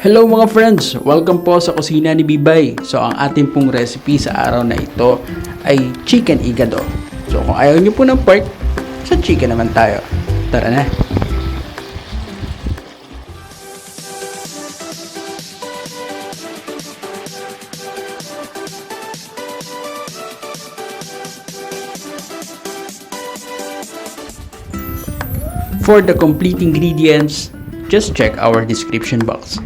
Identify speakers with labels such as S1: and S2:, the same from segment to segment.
S1: Hello mga friends! Welcome po sa kusina ni Bibay. So ang ating pong recipe sa araw na ito ay chicken igado. So kung ayaw nyo po ng pork, sa chicken naman tayo. Tara na! For the complete ingredients, just check our description box.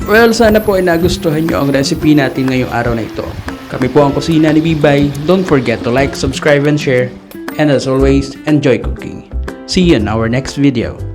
S1: Well, sana po ay nagustuhan nyo ang recipe natin ngayong araw na ito. Kami po ang kusina ni Bibay. Don't forget to like, subscribe, and share. And as always, enjoy cooking. See you in our next video.